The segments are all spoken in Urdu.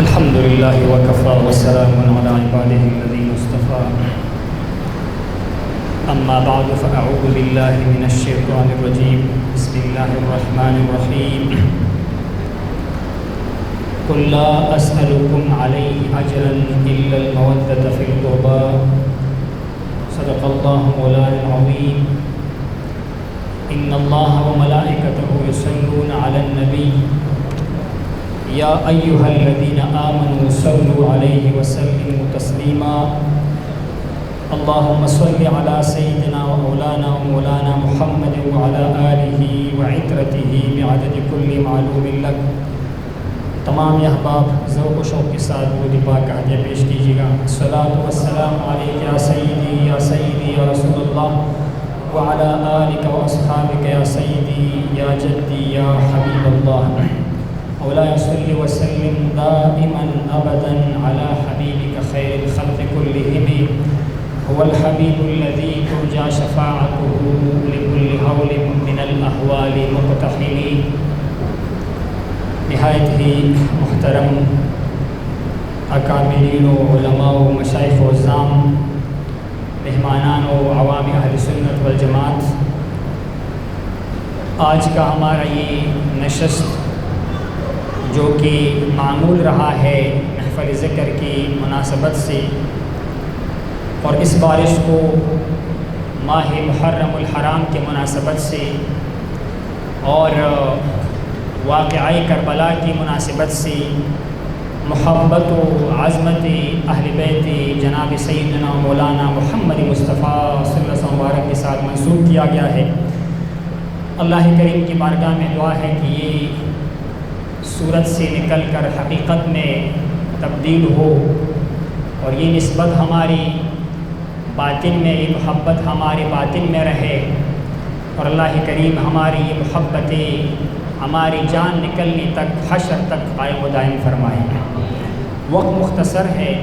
الحمد لله وكفى وسلام على عباده الذين اصطفى أما بعد فأعوذ بالله من الشيطان الرجيم بسم الله الرحمن الرحيم قل لا أسألكم عليه أجرا إلا المودة في القربى صدق الله مولانا العظيم إن الله وملائكته يصلون على النبي يا أيها الذين آمنوا صلوا عليه وسلموا تسليما اللهم صل على سيدنا ومولانا محمد وعلى آله وعترته بعدد كل معلوم لك. تمام احباب ذوق و شوق کے ساتھ درود پاک کا ہدیہ پیش کیجیے گا. الصلاۃ والسلام علیک یا سیدی یا رسول اللہ وعلى آلک و اصحابک یا سیدی یا جدی یا حبیب اللہ. مولاي صل وسلم دائما ابدا على حبيبك خير الخلق كلهم هو الحبيب الذي ترجى شفاعته لكل هول من الاهوال مقتحم. نہایت ہی محترم اکابرین و علماء و مشائخ و عظام، مہمانان و عوام اہل سنت والجماعت، آج کا ہمارا یہ نشست جو کہ معمول رہا ہے محفل ذکر کی مناسبت سے، اور اس بارش کو ماہ محرم الحرام کے مناسبت سے اور واقعہ کربلا کی مناسبت سے محبت و عظمت اہل بیت جناب سیدنا مولانا محمد مصطفیٰ صلی اللہ علیہ وسلم مبارک کے ساتھ منسوب کیا گیا ہے. اللہ کریم کی بارگاہ میں دعا ہے کہ یہ صورت سے نکل کر حقیقت میں تبدیل ہو، اور یہ نسبت ہماری باطن میں، یہ محبت ہمارے باطن میں رہے، اور اللہ کریم ہماری یہ محبتیں ہماری جان نکلنے تک، حشر تک قائم و دائم فرمائیں. وقت مختصر ہے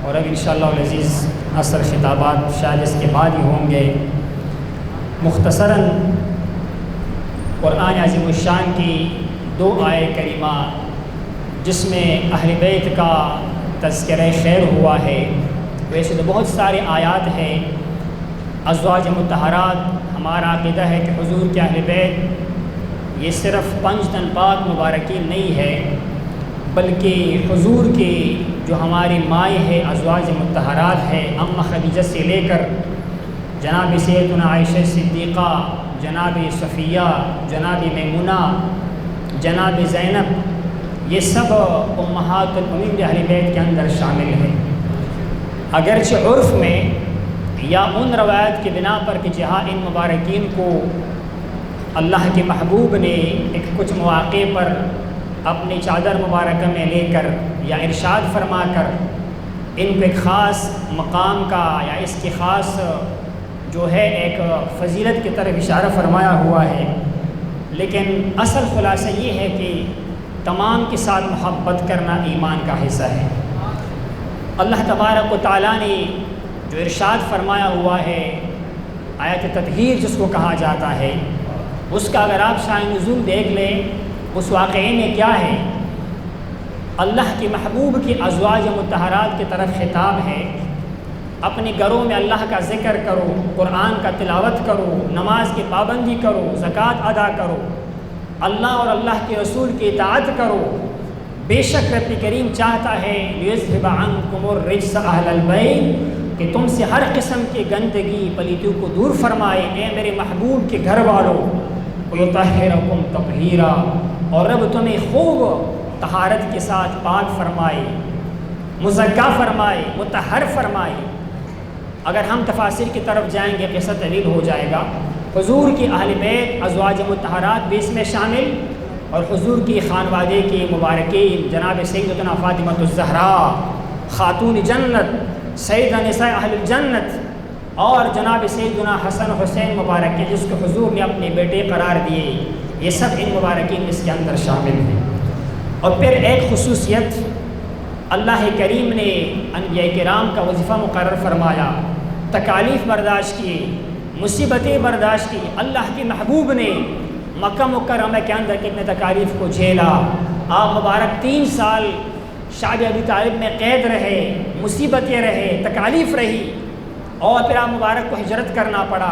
اور اب انشاءاللہ العزیز اثر خطابات شاید اس کے بعد ہی ہوں گے. مختصراً قرآن عظیم الشان کی 2 آیے کریمہ جس میں اہل بیت کا تذکرہ خیر ہوا ہے. ویسے تو بہت سارے آیات ہیں. ازواج مطہرات، ہمارا عقیدہ ہے کہ حضور کے اہل بیت یہ صرف 5 تن پاک مبارکین نہیں ہے، بلکہ حضور کے جو ہماری مائیں ہے ازواج مطہرات ہے، ام خدیجہ سے لے کر جناب سیدنا عائشہ صدیقہ، جناب صفیہ، جناب میمونہ، جناب زینب، یہ سب امہات المومنین اہل بیت کے اندر شامل ہیں. اگرچہ عرف میں یا ان روایت کی بنا پر کہ جہاں ان مبارکین کو اللہ کے محبوب نے کچھ مواقع پر اپنی چادر مبارکہ میں لے کر یا ارشاد فرما کر ان کو ایک خاص مقام کا یا اس کی خاص جو ہے ایک فضیلت کی طرف اشارہ فرمایا ہوا ہے، لیکن اصل خلاصہ یہ ہے کہ تمام کے ساتھ محبت کرنا ایمان کا حصہ ہے. اللہ تبارک و تعالیٰ نے جو ارشاد فرمایا ہوا ہے، آیت تطہیر جس کو کہا جاتا ہے، اس کا اگر آپ شان نزول دیکھ لیں اس واقعے میں کیا ہے. اللہ کے محبوب کی ازواج مطہرات کی طرف خطاب ہے. اپنے گھروں میں اللہ کا ذکر کرو، قرآن کا تلاوت کرو، نماز کی پابندی کرو، زکوٰۃ ادا کرو، اللہ اور اللہ کے رسول کی اطاعت کرو. بے شک رب کریم چاہتا ہے لیذھب عنکم الرجس اہل البیت، کہ تم سے ہر قسم کی گندگی پلیتیوں کو دور فرمائے اے میرے محبوب کے گھر والوں. ویطہرکم تطہیرا، اور رب تمہیں خوب طہارت کے ساتھ پاک فرمائے، مزکا فرمائے، مطہر فرمائے. اگر ہم تفاسیر کی طرف جائیں گے قصہ طویل ہو جائے گا. حضور کی اہل بیت ازواج مطہرات بھی اس میں شامل، اور حضور کی خانوادے کی مبارکین جناب سیدتنا فاطمہ الزہراء خاتون جنت، سیدہ نساء اہل الجنت، اور جناب سیدنا حسن حسین مبارک جس کو حضور نے اپنے بیٹے قرار دیے، یہ سب ان مبارکین اس کے اندر شامل ہیں. اور پھر ایک خصوصیت اللہ کریم نے انبیاء کرام کا وظیفہ مقرر فرمایا، تکالیف برداشت کی، مصیبتیں برداشت کی. اللہ کے محبوب نے مکہ مکرمہ کے اندر کتنے تکالیف کو جھیلا، آپ مبارک 3 سال شعب ابی طالب میں قید رہے، مصیبتیں رہے، تکالیف رہی، اور پھر آپ مبارک کو ہجرت کرنا پڑا۔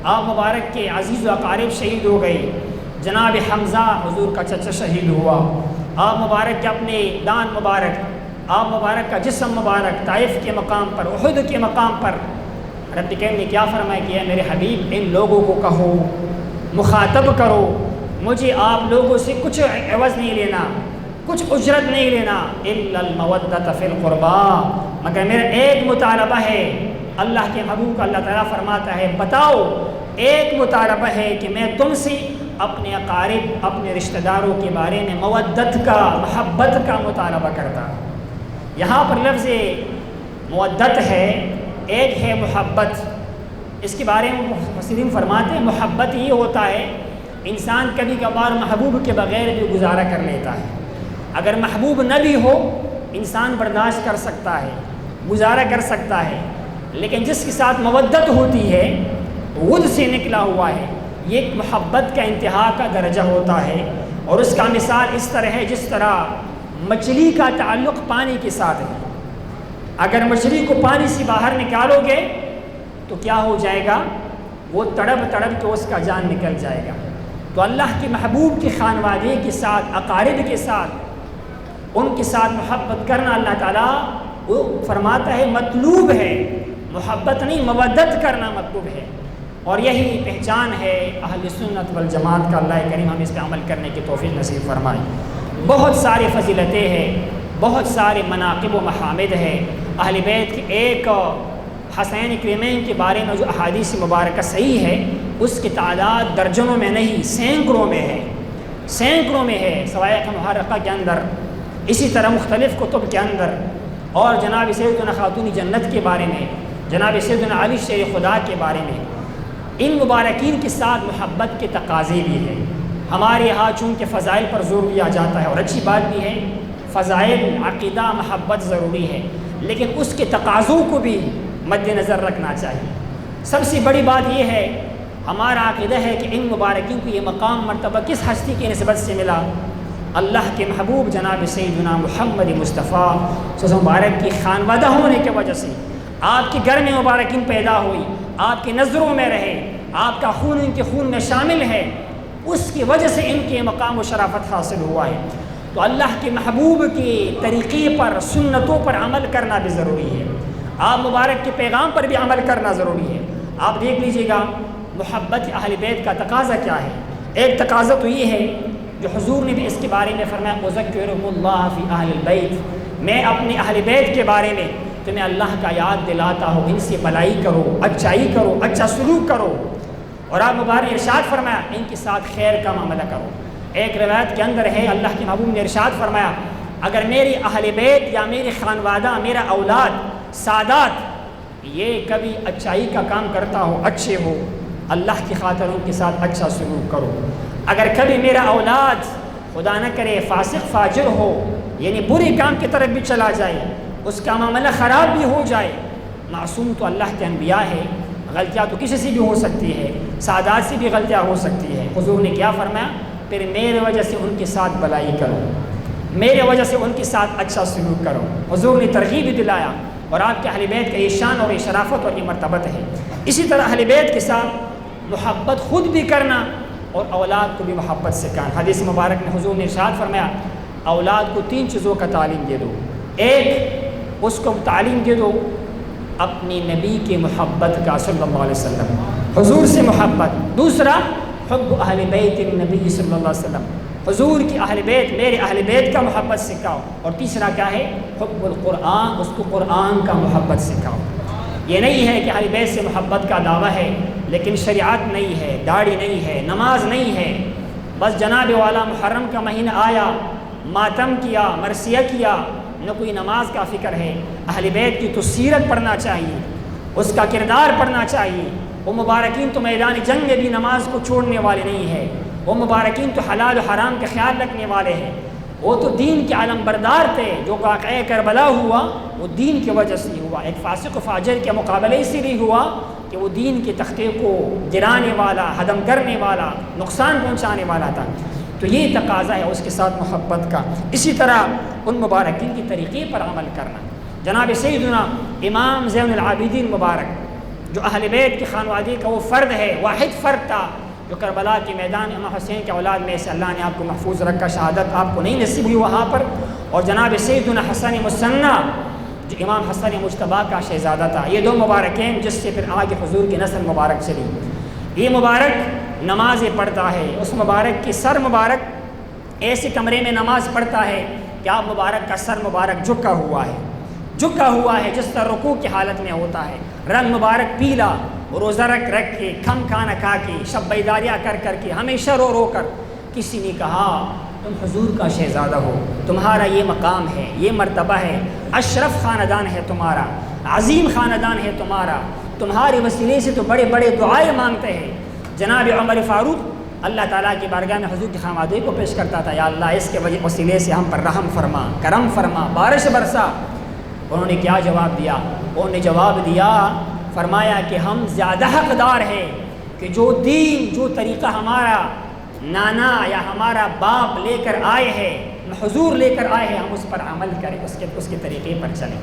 آپ مبارک کے عزیز و اقارب شہید ہو گئے۔ جناب حمزہ حضور کا چچا شہید ہوا۔ آپ مبارک کے اپنے دان مبارک، آپ مبارک کا جسم مبارک طائف کے مقام پر، احد کے مقام پر رب کریم نے کیا فرمایا کہ اے میرے حبیب ان لوگوں کو کہو، مخاطب کرو، مجھے آپ لوگوں سے کچھ عوض نہیں لینا، کچھ اجرت نہیں لینا، الا المودۃ فی القربا، مگر میرا ایک مطالبہ ہے۔ اللہ کے محبوب کا اللہ تعالیٰ فرماتا ہے بتاؤ، ایک مطالبہ ہے کہ میں تم سے اپنے اقارب، اپنے رشتہ داروں کے بارے میں مودت کا، محبت کا مطالبہ کرتا۔ یہاں پر لفظ مودت ہے، ایک ہے محبت۔ اس کے بارے میں مفسرین فرماتے ہیں محبت یہ ہوتا ہے انسان کبھی کبھار محبوب کے بغیر بھی گزارا کر لیتا ہے۔ اگر محبوب نہ بھی ہو انسان برداشت کر سکتا ہے، گزارا کر سکتا ہے، لیکن جس کے ساتھ مودت ہوتی ہے، ود سے نکلا ہوا ہے، یہ ایک محبت کا انتہا کا درجہ ہوتا ہے۔ اور اس کا مثال اس طرح ہے جس طرح مچھلی کا تعلق پانی کے ساتھ ہے۔ اگر مچھلی کو پانی سے باہر نکالو گے تو کیا ہو جائے گا؟ وہ تڑپ تڑپ کے اس کا جان نکل جائے گا۔ تو اللہ کے محبوب کے خانوادے کے ساتھ، اقارب کے ساتھ، ان کے ساتھ محبت کرنا اللہ تعالیٰ وہ فرماتا ہے مطلوب ہے، محبت نہیں مودت کرنا مطلوب ہے۔ اور یہی پہچان ہے اہل سنت والجماعت کا۔ اللہ کریم ہم اس پہ عمل کرنے کی توفیق نصیب فرمائے۔ بہت ساری فضیلتیں ہیں، بہت سارے مناقب و محامد ہیں اہل بیت کے۔ ایک حسین کریمین کے بارے میں جو احادیث مبارکہ صحیح ہے اس کی تعداد درجنوں میں نہیں، سینکڑوں میں ہے، سینکڑوں میں ہے سوائق محرقہ کے اندر، اسی طرح مختلف کتب کے اندر۔ اور جناب سیدنا خاتون جنت کے بارے میں، جناب سیدنا علی شیر خدا کے بارے میں، ان مبارکین کے ساتھ محبت کے تقاضے بھی ہیں۔ ہمارے یہاں چونکہ فضائل پر زور دیا جاتا ہے اور اچھی بات بھی ہے، فضائل، عقیدہ، محبت ضروری ہے، لیکن اس کے تقاضوں کو بھی مد نظر رکھنا چاہیے۔ سب سے بڑی بات یہ ہے، ہمارا عقیدہ ہے کہ ان مبارکین کو یہ مقام مرتبہ کس ہستی کی نسبت سے ملا؟ اللہ کے محبوب جناب سیدنا محمد مصطفیٰ صلی اللہ علیہ وسلم مبارک کی خانوادہ ہونے کی وجہ سے آپ کے گھر میں مبارکین پیدا ہوئی، آپ کی نظروں میں رہے، آپ کا خون ان کے خون میں شامل ہے، اس کی وجہ سے ان کے مقام و شرافت حاصل ہوا ہے۔ تو اللہ کے محبوب کے طریقے پر، سنتوں پر عمل کرنا بھی ضروری ہے، آپ مبارک کے پیغام پر بھی عمل کرنا ضروری ہے۔ آپ دیکھ لیجئے گا محبت اہل بیت کا تقاضا کیا ہے۔ ایک تقاضا تو یہ ہے جو حضور نے بھی اس کے بارے میں فرمایا اذکرکم اللہ فی اہل البیت، میں اپنے اہل بیت کے بارے میں تمہیں اللہ کا یاد دلاتا ہوں، ان سے بھلائی کرو، اچھائی کرو، اچھا سلوک کرو۔ اور آپ مبارک ارشاد فرمایا ان کے ساتھ خیر کا معاملہ کرو۔ ایک روایت کے اندر ہے اللہ کے محبوب نے ارشاد فرمایا اگر میری اہل بیت یا میری خانوادہ، میرا اولاد، سادات یہ کبھی اچھائی کا کام کرتا ہو، اچھے ہو، اللہ کی خاطر ان کے ساتھ اچھا سلوک کرو۔ اگر کبھی میرا اولاد خدا نہ کرے فاسق فاجر ہو، یعنی برے کام کی طرف بھی چلا جائے، اس کا معاملہ خراب بھی ہو جائے، معصوم تو اللہ کے انبیاء ہے، غلطیاں تو کسی سے بھی ہو سکتی ہے، سادات سے بھی غلطیاں ہو سکتی ہے۔ حضور نے کیا فرمایا؟ پھر میرے وجہ سے ان کے ساتھ بھلائی کرو، میرے وجہ سے ان کے ساتھ اچھا سلوک کرو۔ حضور نے ترغیب دلایا، اور آپ کے اہل بیت کا یہ شان اور یہ شرافت اور یہ مرتبت ہے۔ اسی طرح اہل بیت کے ساتھ محبت خود بھی کرنا اور اولاد کو بھی محبت سے کرنا۔ حدیث مبارک میں حضور نے ارشاد فرمایا اولاد کو 3 چیزوں کا تعلیم دے دو۔ ایک، اس کو تعلیم دے دو اپنی نبی کی محبت کا صلی اللہ علیہ وسلم، حضور سے محبت۔ دوسرا، حب اہل بیت النبی صلی اللہ علیہ وسلم، حضور کی اہل بیت، میرے اہل بیت کا محبت سکھاؤ۔ اور تیسرا کیا ہے؟ حب القرآن، اس کو قرآن کا محبت سکھاؤ۔ یہ نہیں ہے کہ اہل بیت سے محبت کا دعویٰ ہے لیکن شریعت نہیں ہے، داڑھی نہیں ہے، نماز نہیں ہے، بس جناب والا محرم کا مہینہ آیا، ماتم کیا، مرثیہ کیا، نہ کوئی نماز کا فکر ہے۔ اہل بیت کی تو سیرت پڑھنا چاہیے، اس کا کردار پڑھنا چاہیے۔ وہ مبارکین تو میدان جنگ میں بھی نماز کو چھوڑنے والے نہیں ہیں، وہ مبارکین تو حلال و حرام کا خیال رکھنے والے ہیں، وہ تو دین کے علم بردار تھے۔ جو واقعہ کربلا ہوا وہ دین کی وجہ سے ہوا، ایک فاسق و فاجر کے مقابلے اسی لیے ہوا کہ وہ دین کے تختے کو گرانے والا، ہدم کرنے والا، نقصان پہنچانے والا تھا۔ تو یہ تقاضا ہے اس کے ساتھ محبت کا۔ اسی طرح ان مبارکین کی طریقے پر عمل کرنا۔ جناب سیدنا امام زین العابدین مبارک جو اہل بیت کی خانوادگی کا وہ فرد ہے، واحد فرد تھا جو کربلا کے میدان امام حسین کے اولاد میں سے اللہ نے آپ کو محفوظ رکھا، شہادت آپ کو نہیں نصیب ہوئی وہاں پر۔ اور جناب سیدنا حسن مصنع جو امام حسن مجتبیٰ کا شہزادہ تھا، یہ دو مبارکین جس سے پھر آگے حضور کی نسل مبارک چلی۔ یہ مبارک نمازیں پڑھتا ہے، اس مبارک کی سر مبارک ایسے کمرے میں نماز پڑھتا ہے کہ آپ مبارک کا سر مبارک جھکا ہوا ہے جس طرح رکوع کی حالت میں ہوتا ہے، رنگ مبارک پیلا، روزہ رکھ کے، کھم کھانا کھا کے، شب بیداریاں کر کے، ہمیشہ رو کر کسی نے کہا تم حضور کا شہزادہ ہو، تمہارا یہ مقام ہے، یہ مرتبہ ہے، اشرف خاندان ہے تمہارا، عظیم خاندان ہے تمہارے وسیلے سے تو بڑے بڑے دعائیں مانگتے ہیں۔ جناب عمر فاروق اللہ تعالیٰ کی بارگاہ میں حضور کی خانوادگی کو پیش کرتا تھا، یا اللہ اس کے وسیلے سے ہم پر رحم فرما، کرم فرما، بارش برسا۔ انہوں نے کیا جواب دیا؟ انہوں نے جواب دیا، فرمایا کہ ہم زیادہ حقدار ہیں کہ جو دین، جو طریقہ ہمارا نانا یا ہمارا باپ لے کر آئے ہیں، حضور لے کر آئے ہیں، ہم اس پر عمل کریں، اس کے طریقے پر چلیں۔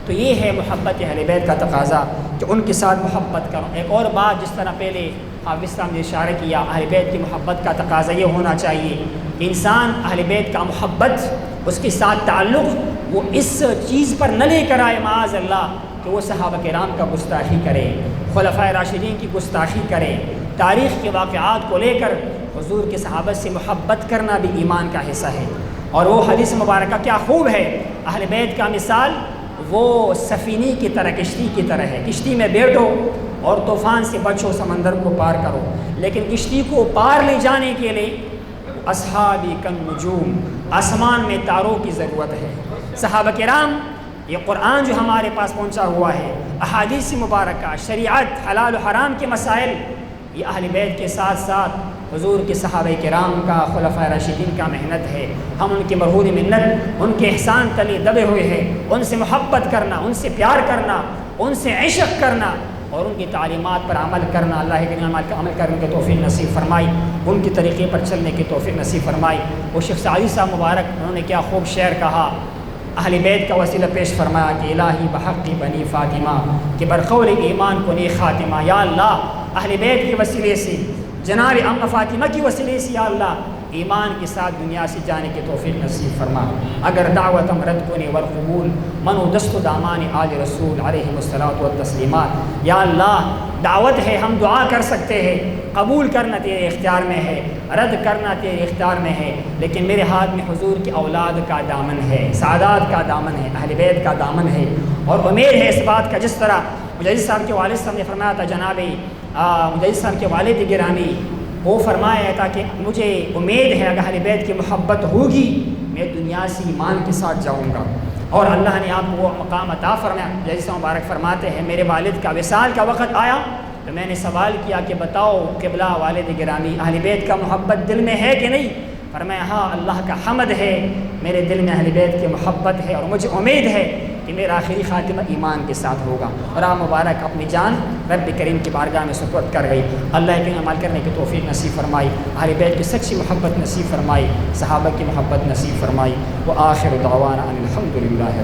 تو یہ ہے محبت اہل بیت کا تقاضا کہ ان کے ساتھ محبت کرو۔ ایک اور بات جس طرح پہلے حافظ صاحب نے اشارہ کیا، اہل بیت کی محبت کا تقاضا یہ ہونا چاہیے کہ انسان اہل بیت کا محبت، اس کے ساتھ تعلق، وہ اس چیز پر نہ لے کر آئے معاذ اللہ کہ وہ صحابہ کرام کا گستاخی کرے، خلفائے راشدین کی گستاخی کرے۔ تاریخ کے واقعات کو لے کر حضور کے صحابہ سے محبت کرنا بھی ایمان کا حصہ ہے۔ اور وہ حدیث مبارکہ کیا خوب ہے، اہل بیت کا مثال وہ سفینی کی طرح، کشتی کی طرح ہے۔ کشتی میں بیٹھو اور طوفان سے بچو، سمندر کو پار کرو، لیکن کشتی کو پار لے جانے کے لیے اصحابی کالنجوم، آسمان میں تاروں کی ضرورت ہے۔ صحابہ کرام، یہ قرآن جو ہمارے پاس پہنچا ہوا ہے، احادیث مبارکہ، شریعت، حلال و حرام کے مسائل، یہ اہل بیت کے ساتھ ساتھ حضور کے صحابہ کرام کا، خلفائے راشدین کا محنت ہے۔ ہم ان کی مرہون منت، ان کے احسان تلے دبے ہوئے ہیں۔ ان سے محبت کرنا، ان سے پیار کرنا، ان سے عشق کرنا اور ان کی تعلیمات پر عمل کرنا، اللہ کے نعمات کا عمل کرنے کی توفیق نصیب فرمائی، ان کے طریقے پر چلنے کی توفیق نصیب فرمائی۔ وہ شیخ سعدی صاحب مبارک، انہوں نے کیا خوب شعر کہا، اہل بیت کا وسیلہ پیش فرمایا کہ الہی بحق بنی فاطمہ کہ برقول ایمان کو نیک خاتمہ۔ یا اللہ، اہل بیت کے وسیلے سے، جناب ام فاطمہ کی وسیلے سے، یا اللہ ایمان کے ساتھ دنیا سے جانے کی توفیق نصیب فرما۔ اگر دعوتم رد کنے والقبول منو دست دامان آل رسول علیہ الصلاۃ والتسلیمات۔ یا اللہ دعوت ہے، ہم دعا کر سکتے ہیں، قبول کرنا تیرے اختیار میں ہے، رد کرنا تیرے اختیار میں ہے، لیکن میرے ہاتھ میں حضور کی اولاد کا دامن ہے، سعادات کا دامن ہے، اہل بیت کا دامن ہے۔ اور امید ہے اس بات کا، جس طرح مجدد صاحب کے والد صاحب نے فرمایا تھا، جناب مجدد صاحب کے والد گرامی، وہ فرمایا تھا کہ مجھے امید ہے اگر اہل بیت کی محبت ہوگی میں دنیا سے ایمان کے ساتھ جاؤں گا، اور اللہ نے آپ کو وہ مقام عطا فرمایا۔ جیسے مبارک فرماتے ہیں، میرے والد کا وصال کا وقت آیا تو میں نے سوال کیا کہ بتاؤ قبلہ والد گرامی، اہل بیت کا محبت دل میں ہے کہ نہیں؟ فرمایا ہاں، اللہ کا حمد ہے، میرے دل میں اہل بیت کی محبت ہے، اور مجھے امید ہے کہ میرا آخری خاتمہ ایمان کے ساتھ ہوگا۔ اور آپ مبارک اپنی جان رب کریم کی بارگاہ میں سپرد کر گئی۔ اللہ کے عمل کرنے کی توفیق نصیب فرمائی، اہل بیت کی سچی محبت نصیب فرمائی، صحابہ کی محبت نصیب فرمائی۔ وآخر دعوانا ان الحمد للہ۔